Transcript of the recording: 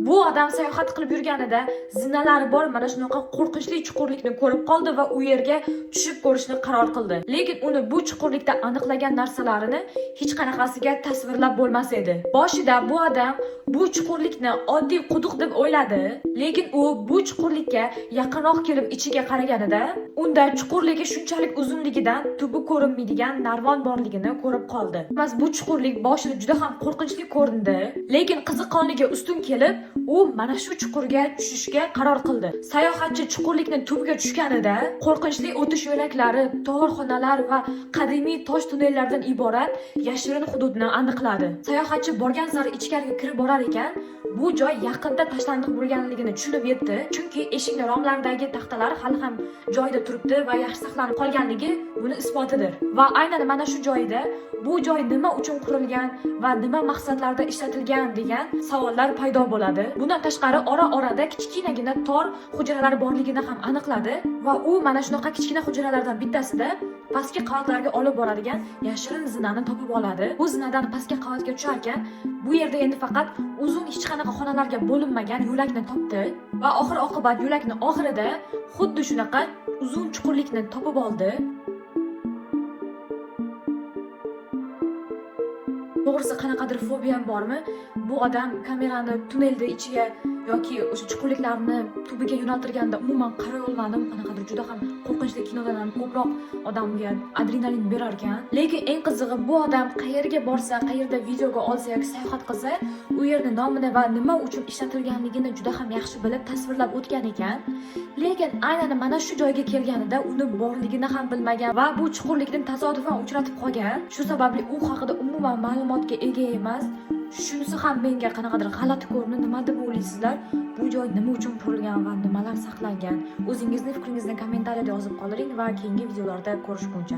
Bu odam sayohat qilib yurganida zinalari bor mana shunaqa qo'rqinchli chuqurlikni ko'rib qoldi va u yerga tushib ko'rishni qaror qildi. Lekin uni bu chuqurlikda aniqlagan narsalarini hech qanaqasiga tasvirlab bo'lmas edi. Boshida bu odam bu chuqurlikni oddiy quduq deb o'yladi, lekin u bu chuqurlikka yaqinroq kelib ichiga qaraganida unda chuqurligi shunchalik uzunligidan tubi ko'rinmaydigan narvon borligini ko'rib qoldi. Mas bu chuqurlik boshida juda ham qo'rqinchli ko'rindi, lekin qiziqqonligi ustun kelib, u mana shu chuqurga tushishga qaror qildi. Sayohatchi chuqurlikning tubiga tushganida qo'rqinchli o'tish yo'laklari, tor xonalar va qadimiy tosh tunnellardan iborat yashirin hududni aniqladi. Sayohatchi borgan sari ichkariga kirib borar ekan, bu joy yaqinda tashlandiq bo'lganligini tushunib yetdi, chunki eshikning romlaridagi taxtalar hali ham joyida turibdi va yaxshi saqlanib qolganligi buni isbotidir. Va aynan mana shu joyda bu joy nima uchun qurilgan va nima maqsadlarda ishlatilgan degan savollar paydo bo'ladi. Bundan tashqari ora-orada kichkinagina tor hujralar borligini ham aniqladi va u mana shunaqa kichkina hujralardan bittasida pastki qavatlarga olib boradigan yashirin zinani topib oladi. Bu zinadan pastki qavatga tusharkan, bu yerda endi faqat uzun hech qanaqa xonalarga bo'linmagan yo'lakni topdi va oxir-oqibat yo'lakning oxirida xuddi shunaqa uzun chuqurlikni topib oldi. To'g'risi qanaqadir fobiyam bormi? Bu odam kamerani tunnelda ichiga yoki o'sha chuqurliklarni tubiga yo'naltirganda umuman qaray olmadim. Qanaqadir juda ham qo'rqinchli kinodan ham ko'proq odamga adrenalin berar ekan. Lekin eng qizig'i, bu odam qayerga borsa, qayerda videoga olsa yoki sayohat qilsa, u yerning nomini va nima uchun ishlatilganligini juda ham yaxshi bilib tasvirlab o'tgan ekan. Lekin aynan mana shu joyga kelganida uni borligini ham bilmagan va bu chuqurlikni tasodifan uchratib qolgan. Shu sababli u haqida umuman ma'lumotga ega emas. Shunisi ham menga qanaqadir g'alati ko'rindi. Nima deb o'ylaysizlar? Bu joy nima uchun qurilgan va nimalar saqlangan? O'zingizning fikringizni kommentariyada yozib qoldiring va keyingi videolarda ko'rishguncha